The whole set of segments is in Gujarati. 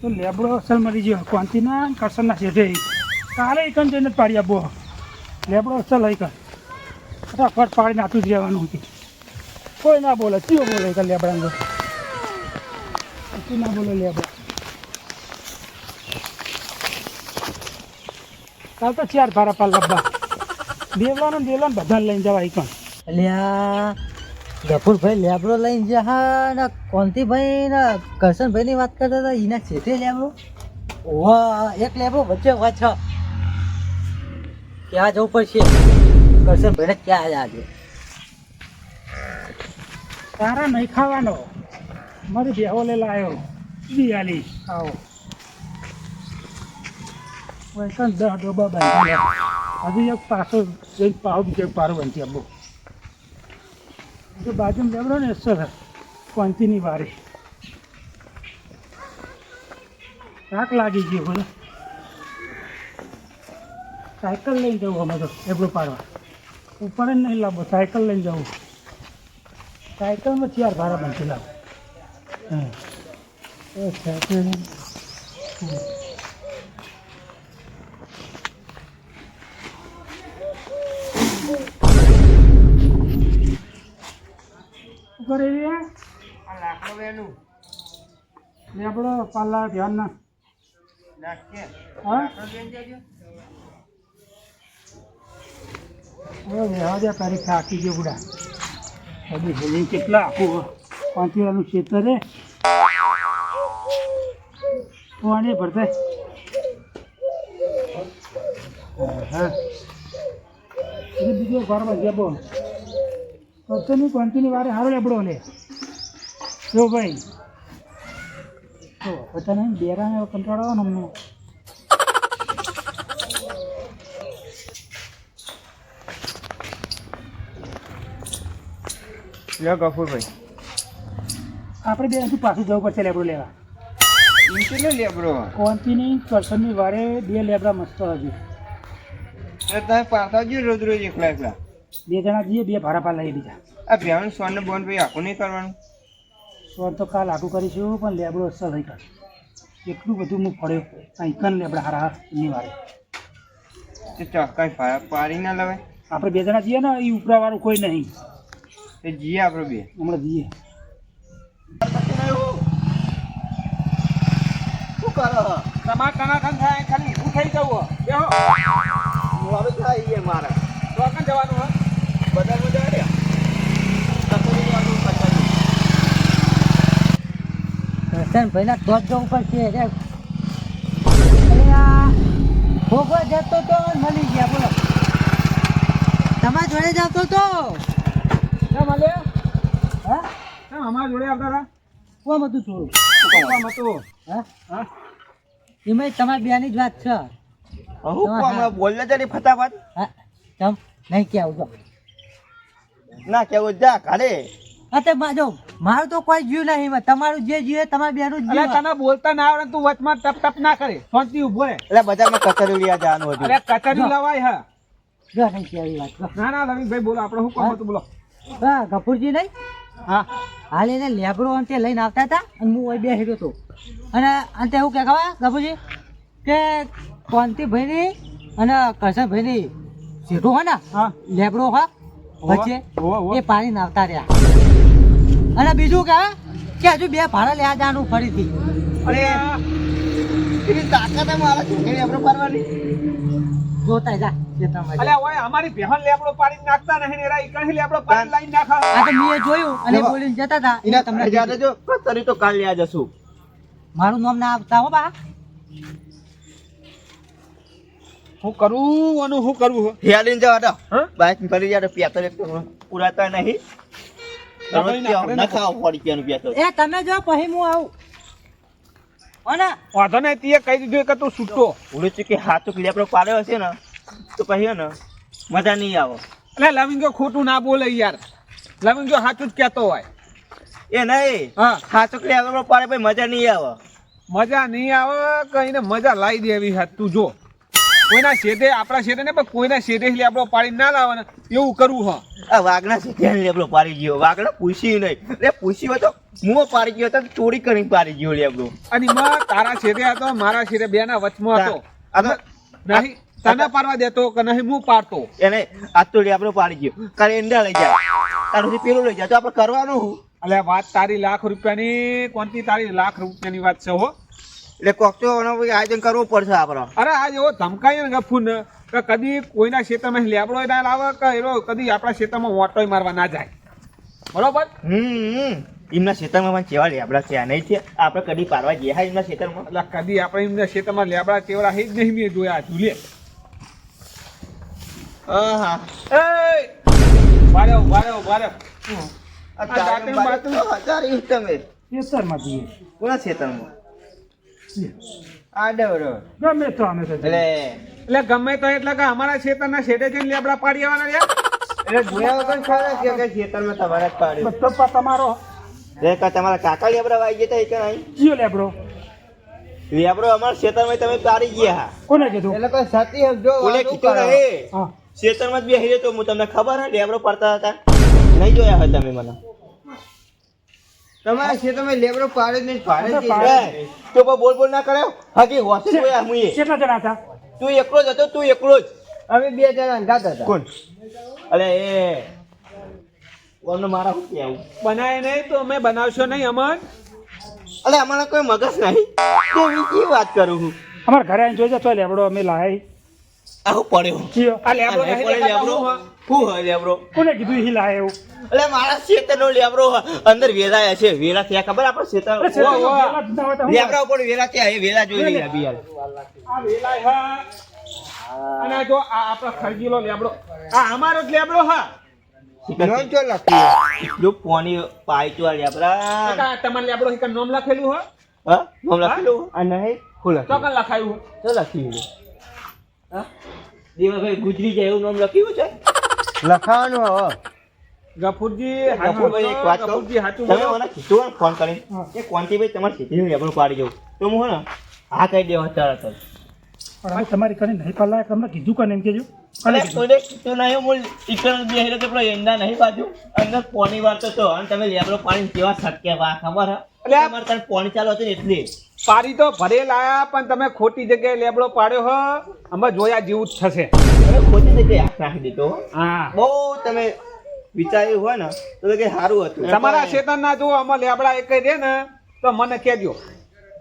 તો લેબડો અસલ મરી ગયો કોંતીના કરસનના શેઠે કાલે એકન જઈને જ પાડી આપો લેબડો અસલ હોય કર ફટાફટ પાડી નાખતું જ રહેવાનું હતું કોઈ ના બોલે ચિયો બોલે કર લેબડાને તું ના બોલે લેબડા કાલ તો 4 ભારા પાલ લબ્બા દેવલાનો બધા લઈને જવા એકન અલ્યા ગફુરભાઈ લેબડો લઈને જા ને કોંતીભાઈ ને કરશનભાઈની વાત કરતા હતા એના છેટે લેબડો વાહ એક લેબડો વચ્ચે વાછ ક્યાં જવું પડશે કરશનભાઈને ક્યાં આજે તારા નહીં ખાવાનો મારી બેહો લે લાયો દિયાલી આવો વૈકન 10 ડોબા બાંધી હજી એક પાછો જઈને પાવ બીજો પારો બાંધી આપો જો બાજુમાં લેબડો ને સર કોંતીની વારે થાક લાગી ગયો બોલો સાયકલ લઈને જવું અમે તો લેબડો પાડવા ઉપર જ નહીં લાવો સાયકલ લઈને જવું સાયકલમાં 4 ભારા બાંધી લાવો સાયકલ ઉપર એવી લેબડો પાલા ધ્યાન ના હા હવે વેવા તારીખ આખી ગયો બુડા બધી ભૂલી કેટલા આખું 5 વાળનું ક્ષેત્ર રે પાણી ભરતા હા બીજો ઘરમાં જબો કરશનની કોંતીની વારે સારો લેબડો લે જો ભાઈ તો પોતાને બેરાને કંટાળો આવે ને અમને લ્યો ગફુરભાઈ આપણે બે હજુ પાછું જવું પડશે લેબડો લેવા કેટલો લેબડો કોંતીની કરશનની વારે 2 લેબડા મસ્ત હજી તમે પાડતા જ રોજ રોજ એકલા એકલા 2 જણા જઈએ 2 ભારા પાલ લઈએ બીજા આ ભ્યાણ સોન ને બોન ભાઈ આખું નહીં કરવાનું સોન તો કાલ આખું કરીશું પણ લેબડો અસર થઈ કર એટલું બધું હું ફળ્યો કંઈકન લેબડા હારા એની વારે તે ચોક્કસ પાડી ના લવાય આપણે 2 જણા જઈએ ને એ ઉપરાવાળું કોઈ નહીં તે જીએ આપણે બે હમણાં જઈએ શું કરો તમારે કનાખન થાય ખાલી ઊભું થઈ જવું બેહો હું હવે થાય મારે તો કન જવાનું હોય બજારમાં જવા દે કરશનભાઈના તો જ જવું પડશે રે ભોગવો જતો તો મળી ગયા બોલો તમારા જોડે જતો તો કેમ મળે હા કેમ અમારા જોડે આવતા હતા કોમ હતું થોડું કોમ હતું હા હા એમાં તમારી બેની જ વાત છે હું કોમ બોલલે જરી ફટાફટ હા તમ નહીં કેવું તો ના કેવું જા કાઢે અતે માજો મારું તો કોઈ જીવ નહીં તમારું જે જીવે તમારા બેનું જ અરે જીવ તને બોલતા ના આવડે તું વચમાં ટપ ટપ ના કરે શાંતિ ઉભો રહે એટલે બજારમાં કચરી લેવા જવાનું હતું અરે કચરી લવાય હા જો નહીં કેવી વાત જો. ના ના લવિંગભાઈ બોલો આપણે શું કામ હતું બોલો હા ગફુરજી નહીં હા હાલ એને લેબડો અંતે લઈને આવતા હતા અને હું અહીં બેસી હતો અને અંતે એવું કે ખબર ગફુરજી કે કોંતીભાઈની અને કરશનભાઈની સીધું હોય ને હા લેબડો હા વચ્ચે એ પાણી નાવતા રહ્યા અને બીજું કે હજુ 2 ભાડા લેવા જવાનું ફરીથી અરે એની તાકાત મારા છોકરી લેબડો પાડવાની જોતા જા ખેતરમાં જા. અલે ઓય અમારી બેહન લેબડો પાડી નાખતા નહીં ને એરા ઈકણ લેબડો પાડી લાઈન નાખા આ તો મેં જોયું અને બોલીને જતા હતા એટલે તમને જાતે જો કચરી તો કાલ લેવા જશું મારું નામ ના આપતા હો બા હું કરું અને હું કરવું હેલીન જવા દો હા? બાઈક ફરી યાર પેતર એક તો પુરાતા નહીં ના ખાવ પડી પેનું પેતર એ તમે જો પછી હું આવું હો ને વાંધો નહીં તીએ કહી દીધું કે તું છૂટો ઉડે છે કે હાથુક લેપડો પાડ્યો હશે ને તો પછી ને મજા નહીં આવે એટલે લવિંગો ખોટું ના બોલે યાર લવિંગો સાચું જ કહેતો હોય એ નહીં હા હાથુક લેપડો પાડે પછી મજા નહીં આવે મજા નહીં આવે કઈને મજા લાવી દેવી હાથ તું જો કોઈના શેઠે આપણા શેઠે ને પણ કોઈના શેઠે લેબડો પાડી ના લાવવાના એવું કરવું હ આ વાઘના શેઠે લેબડો પાડી ગયો વાઘને પૂછ્યું નહીં એટલે પૂછ્યું તો મું પાડી ગયો તો ચોરી કરીને પાડી ગયો લેબડો અને એમાં તારા શેઠે હતો મારા શેઠે બેના વચમાં હતો આ તો નહીં તને પાડવા દેતો કે નહીં હું પાડતો એને આજ તો લેબડો પાડી ગયો કાલે ઈંડા લઈ જાય તારું પેલું લઈ જાય તો આપણે કરવાનું હું એટલે વાત તારી લાખ રૂપિયાની કોણથી તારી લાખ રૂપિયાની વાત છે હો એટલે કોક તો એનો આયોજન કરવું પડશે આપણે અરે આ જેવો ધમકાય ને ગફુર ને કે કદી કોઈના ખેતરમાં લેબડો ના લાવે કે એનો કદી આપણા ખેતરમાં ઓટોય મારવા ના જાય બરોબર એમના ખેતરમાં પણ ચેવા લેબડા છે નહીં છે આપણે કદી પાડવા ગયા હા એમના ખેતરમાં એટલે કદી આપણે એમના ખેતરમાં લેબડા ચેવડા હી જ નહીં મેં જોયા ઝૂલે હા વારે વારે તમે ખેતરમાં જઈએ કોના ખેતરમાં ગમે તો અમે તો જઈએ. એટલે ગમે તો એટલે કે અમારા ખેતરના શેઠે જઈને લેબડા પાડી આવવાના યાર એટલે જોયા વગર ખરા કે ખેતરમાં તમારા જ પાડ્યું બધો પા તમારો તમારા કાકા લેબડા વાઈ ગયા હતા કે નહીં કયો લેબડો લેબડો અમારા ખેતરમાં તમે પાડી ગયા કોને કીધું એટલે કોઈ સાથી સમજો ઓલે કીધું નહીં હા ખેતરમાં જ બેહી તો હું તમને ખબર હે લેબડો પડતા હતા નહીં જોયા હોય તમે મને તમારા ખેતરમાં લેબડો પાડે જ નહીં પાડે તો બોલ ના કરે હજી હોશે જોયા મુએ કેટલા જણા હતા તું એકલો જ હતો તું એકલો જ અમે 2 જણા અંગાત હતા કોણ અલે એ કોણ મારા શું કેવું બનાય નહીં તો અમે બનાવશો નહીં અમન અલે અમારા કોઈ મગજ નહીં તો કેવી વાત કરું હું અમારા ઘરે આવીને જોઈ તો લેબડો અમે લાય આવું પડ્યો કયો આ લેબડો નહીં દેખાતો હું, હા. શું હોય લેબડો કોને કીધું ઈ લાય એવું અલે મારા ખેતરનો લેબડો અંદર વેલા છે વેલા થયા ખબર આપણે ખેતર અરે છેલ્લે તો વેલા જ ના હોય તો હું લેબડા ઉપર વેલા થયા એ વેલા જોઈ લઈએ અભી યાર આ વેલાય હા અને જો આ આપણો ખરજીલો લેબડો આ અમારો જ લેબડો હા નામ તો લખ્યું જો પોની પાઈ તો લેબડા કાકા તમારે લેબડો હિકા નામ લખેલું હો હા નામ લખેલું આ નહીં ખોલા તો કન લખાયું તો લખ્યું હા દેવાભાઈ ગુજરી જાય એવું નામ લખ્યું છે લખાવાનું હવે ગફુરજી ગફુરભાઈ એક વાત કહું ગફુરજી હાચું તમે બોલો મને કીધું ને ફોન કરીને કે કોંતીભાઈ તમારે સીધી લેબડું પાડી જવું તો હું ને હા કહી દેવા તરત જ પણ હવે તમારી કરીને નહીં પલાય તમને કીધું કોને એમ કેજો અને કોઈને કીધું નહીં હું ઈકણ બેહીને તો પેલો એંડા નહીં બાજુ અંદર પોની વાર તો અને તમે લેબડો પાણી કેવા સટકે વા ખબર હે એટલે આ- તમારે તને પોણી ચાલુ હતું ને એટલે પારી તો ભરે લાયા પણ તમે ખોટી જગ્યાએ લેબડો પાડ્યો હો અમે જોયા જેવું જ થશે હવે ખોટી જગ્યાએ હાથ નાખી દીધો હા બહુ તમે વિચાર્યું હોય ને તો કે સારું હતું તમારા શેતાનના જો અમે લેબડા એક દે ને તો મને કહેજો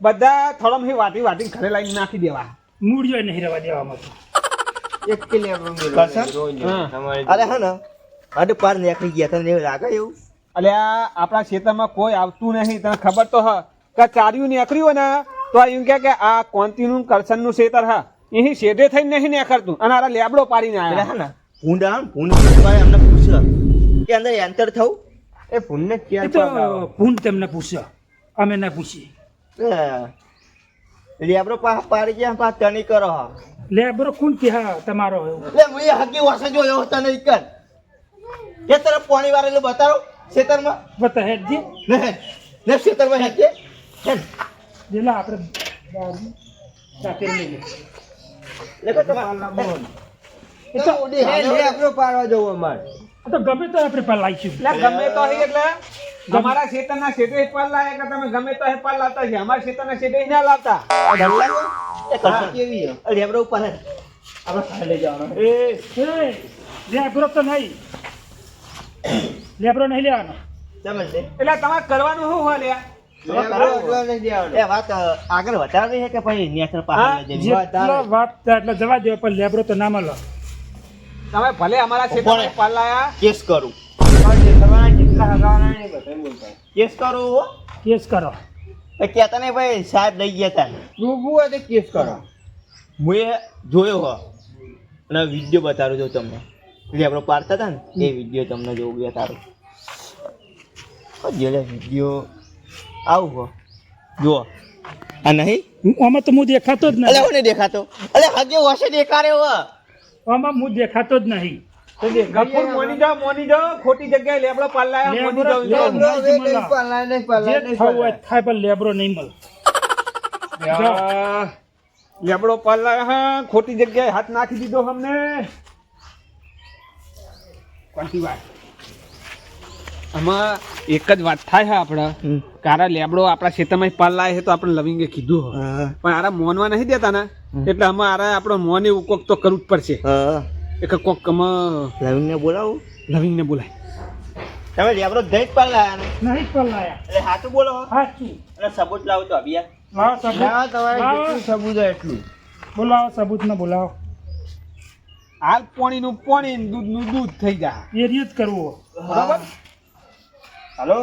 બધા થોડમથી વાટી ઘરે લાવીને નાખી દેવા મૂળિયો નહીં રહેવા દેવામાં તો એક કે લેબડો અરે હા ને અરે પાર નીકળી ગયા તને એવું લાગે એવું એટલે આપણા ખેતરમાં કોઈ આવતું નહીં તને ખબર તો હ કે ચાર્યું નીકળ્યું ને તો એમ કે આ કોંતીનું કરશનનું ખેતર હા અહીં શેઢે થઈને નહીં નીકળતું અને આ લેબડો પાડીને એટલે આવ્યા હા ને ભૂંડ અમને પૂછ્યો કે અંદર એન્ટર થવું એ ભૂંડને એ ક્યાં તો ભૂન તેમને પૂછ્યો અમે ના પૂછીએ લેબડો પાડી ગયા પા તની કરો હા લેબરો કોણ કે હા તમારો એવું લે મુએ હકી વાસે જોયો તને ઈકન કે તરફ પાણી વાળેલું બતાવો ખેતરમાં બતા હેડ જે ને ખેતરમાં હેકે જેલા આપણે દારૂ સાથે લઈ લે લે તો તમાર એ તો લેબડો પાડવા જવું અમારે આ તો ગમે તો આપણે પલાઈશું એટલે ગમે તો અહીં એટલે અમારા ખેતરના શેઢે પાલ લાયા કે તમે ગમે તો અહીં પાલ લાવતા છે અમારા ખેતરના શેઢે ના લાવતા એ કરશે કેવી હે લેબડો ઉપર હે આપણે ખાઈ લઈ જવાનો એ લેબરો તો નહીં લેબરો નહીં લેવાનો સમજ લે એટલે તમારે કરવાનું શું હોય લ્યા એ વાત આગળ વધારવી છે કે પછી નેચર પાસે લઈ જવી? જેટલો વાત થાય એટલે જવા દે પણ લેબરો તો ના મળે તમે ભલે અમારા ખેતરમાં પાલ લાયા કેસ કરું કેસ કરું હો કેસ કરો એ કહેતા નહીં ભાઈ સાહેબ લઈ ગયા તા ડૂબવું હોય તો કેસ કરો હું એ જોયો હો અને વિડીયો બતાડું છું તમને એટલે આપણે પાડતા હતા ને એ વિડીયો તમને જોવું ગયા તારો જેલે વિડીયો આવું હો જુઓ આ નહીં આમાં તો હું દેખાતો જ અલે નહીં હું નહીં દેખાતો અલે હગે વસે દેખાડે હો આમાં હું દેખાતો જ નહીં ગફુર મોની જાઓ ખોટી જગ્યાએ લેબડો પાલ લાયા મોની લેબરો જાઓ નહીં મળે. જે થવું હોય થાય પણ લેબરો નહીં મળે યાર, લેબડો પલ્લા હા ખોટી જગ્યાએ હાથ નાખી દીધો અમને કોણથી વાત આમાં એક જ વાત થાય છે આપણે કારા લેબડો આપણા ખેતરમાં પલ્લાય છે તો આપણે લવિંગે કીધું હોય પણ આરા મોનવા નહીં દેતા ને એટલે અમારા આપણો મોન એવું કોક તો કરવું જ પડશે એક કોક લવિંગને બોલાવું લવિંગને બોલાય તમે લેબડો દઈ જ પાડલા નહીં પલાયા એટલે સાચું બોલો સાચું અને સબૂત લાવો તો અભિયા લાવો સબૂત તમારે લાવો. જેટલું સબૂત હોય એટલું બોલાવો સબૂત ને બોલાવો હાલ પાણીનું પાણી ને દૂધનું દૂધ થઈ જાય એ રીત જ કરવું બરાબર હાલો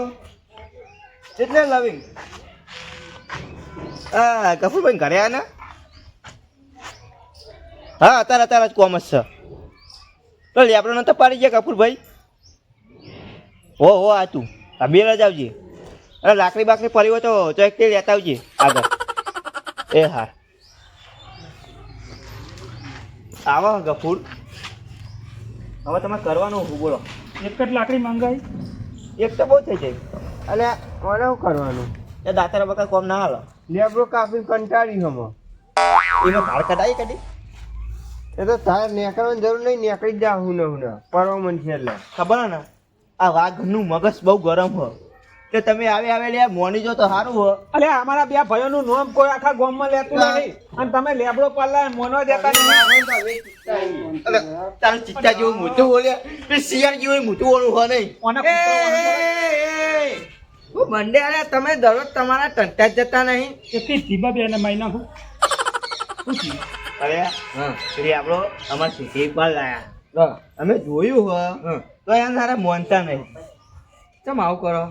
કેટલે લવિંગ કપૂરભાઈ ઘરે આ ને હા અત્યારે જ કોમર્સ છે તો લેબડો નતો પાડી ગયા કપૂરભાઈ હો આ તું આ બે જ આવજે અરે લાકડી બાકડી પડી હોય તો એક તે લેતા આવજે આગળ એ હા આવો ગફૂર હવે તમે કરવાનું શું બોલો એક જ લાકડી મંગાવી એક તો બહુ થઈ જાય અને મને શું કરવાનું એ દાંતરા બકા કોમ ના હાલો લેબડો કાપી કંટાળી હમ એનો ભાર કઢાઈ કઢી એ તો તારે નેકળવાની જરૂર નહીં નેકળી જ જા હું ને પરવા મન છે એટલે ખબર ને આ વાઘનું મગજ બહુ ગરમ હોય કે તમે આવે લે મોની જો તો સારું હો અલે અમારા બે ભાઈઓનું નામ કોઈ આખા ગામમાં લેતું નહીં અને તમે લેબડો પલ્લા મોનો દેતા નહીં અલે તારું ચિત્તા જેવું મોટું બોલ્યા તે શિયાળ જેવું મોટું બોલું હો નહીં ઓને હું મંડે અરે તમે દરરોજ તમારા ટંટા જ જતા નહીં કેટલી ધીબા બે ને મહિના હું અરે હા એટલે આપણો અમાર સિટી પર લાયા અમે જોયું હો તો યાર તારે મોનતા નહીં કેમ આવું કરો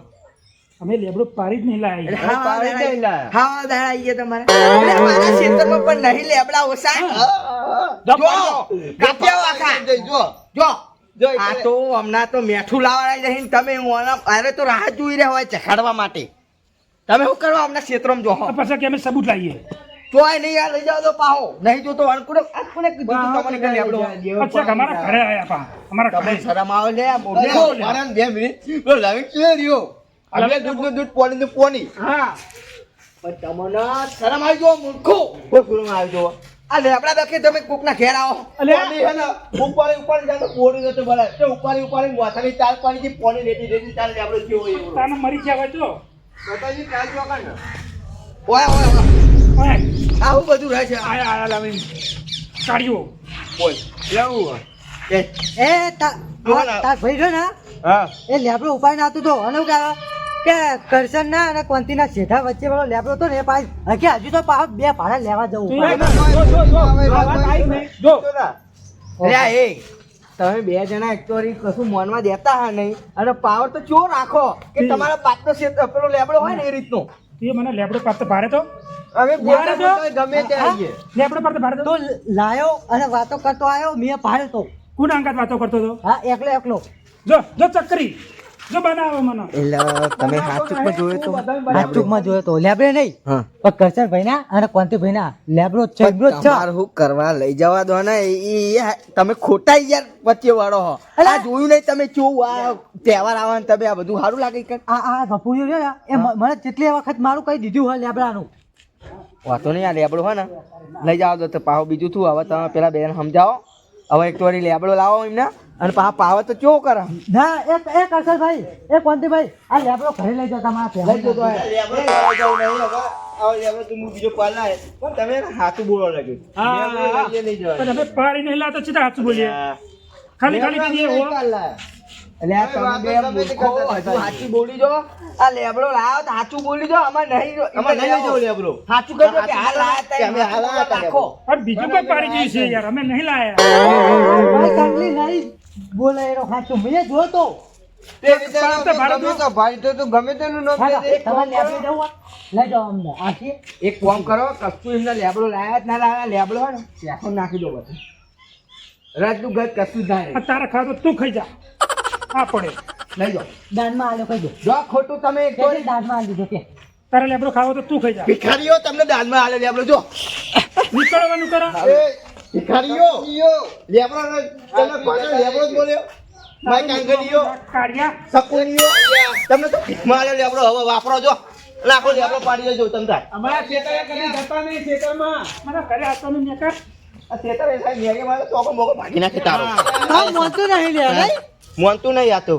અમે લેબડો પાડી જ નહીં લાવી હા દાડા આઈએ તમારે મારા ક્ષેત્રમાં પણ નહીં લેબડા ઓછા આ તો હમણાં તો મેઠું લાવવાના જઈને તમે અરે તો રાહ જોઈ રહ્યા હોય ચખાડવા માટે તમે શું કરવા હમણાં ક્ષેત્રમાં જો પછી કે અમે સબૂત લાવીએ તોય નહીં યાર લઈ જાવ તો પાહો નહીં જો તો અણકુડે કોને કીધું તું તમને કે લેબડો પછી અમારા ઘરે આયા પા અમારા ઘરે શરમ આવે લે મારા 2 મિનિટ તો લવિંગ કે રહ્યો હવે દૂધ પોની હા પણ તમને શરમ આવી જો મૂર્ખો કોઈ શરમ આવી જો આ લેબડા બેખે તમે કોકના ઘેર આવો પોની હે ને ઉપર જા તો પોડી જતો બળે તે ઉપર મોથાની ચાલ પાણી થી પોની લેતી ચાલ લેબડો કેવો એવો તાને મરી ગયા હોય તો માતાજી કાલ જો કાને ઓય આવું બધું રહે છે આયા લાવી કાઢ્યો બોલ લેવું એ એ તાર ભાઈ છે ને હા એ લેબડો ઉપાય નાતું તો અને શું કહેવાય કે કરશન ના અને કોંતીના શેઠા વચ્ચે વાળો લેબડો તો ને એ પાછ હજી હજુ તો પાછો બે ભાડા લેવા જવું જો અલ્યા એ તમે બે જણા એકચુઅલી કશું મનમાં દેતા હા નહીં અને પાવર તો ચો રાખો કે તમારા પાછનો ક્ષેત્ર પેલો લેબડો હોય ને એ રીતનો તે મને લેબડો પાડતો ભારે તો અમે બોલતા ગમે તે આવીએ લેબડો પાડતો ભારે તો તો લાયો અને વાતો કરતો આવ્યો મેં ભાડ્યો તો કોણ અંગાત વાતો કરતો હતો હા એકલો જો ચક્કરી જો બનાવો મને એટલે તમે હાથમાં જોયો તો હાથુકમાં જોયો તો લેબડે નહીં હા પણ કરશન ભાઈ ના અને કોંતી ભાઈ ના લેબડો છે તમારે શું કરવા લઈ જવા દો ને એ તમે ખોટા યાર વચ્ચે વાળો હો આ જોયું નહીં તમે કેવું આ તહેવાર આવે ને તમે આ બધું સારું લાગે કે આ ગપુરિયો છે ને એ મને જેટલી વખત મારું કહી દીધું હોય લેબડાનું વાતો નહીં આ લેબડો હોય ને લઈ જાવ તો પાહો બીજું શું હવે તમે પેલા બેન સમજાવો હવે એક વાર લેબડો લાવો એમને અને પાવર તો કેવો કરે ના એ કરશન ભાઈ એ કોંતી ભાઈ આ લેબડો ઘરે લઈ જાઓ તમારા બીજો પાલ લાવે પણ તમે હાથું બોલો લાગ્યું પણ અમે પાડી નહીં લાવતા સીધા હાથ બોલીએ ખાલી કીધીએ હો સાચું બોલી જો આ લેબડો લાવો તો સાચું બોલી જો અમાર નહીં લેબડો સાચું કહો કે હાલ લાયા રાખો પણ બીજું કોઈ પાડી જોઈ છે યાર અમે નહીં લાયા ભાઈ કાંગલી નહીં બોલે એનો સાચું મેં જોતો ભાઈ તો ગમે તેનું નામ તમારે લેબડે જવું હોય? લઈ જાઓ અમને આખી એક કામ કરો કશું એમને લેબડો લાયા જ ના લાયા લેબડો હોય ને ત્યાં નાખી દો બધું રાજનું ગત કશું જ ના તારા ખાતો તું ખાઈ જા આ પડે લઈ જાઓ દાનમાં આલ્યો કહી દો જો ખોટું તમે એક કેટલી દાનમાં આલી દીધો કે તારે લેબડો ખાવો તો તું ખાઈ જા ભિખારીઓ તમને દાનમાં આલે લેબડો જો નીકળવાનું કરો ભિખારીઓ લેબડો તમે પાછો લેબડો જ બોલ્યો માય કાંગરીઓ કાઢ્યા સકુનીઓ તમને તો ભીખમાં આલે લેબડો હવે વાપરો જો અને આખો લેબડો પાડી દેજો તમે તાર અમારા ખેતરે કદી જતા નહીં ખેતરમાં. મારા ઘરે આવતો નહીં મેં કર આ ખેતર એ સાહેબ મેગે મારે ચોકો મોકો ભાગી નાખે તારો હા મોતું નહીં લે નહીં મોનતું નહીં આ તો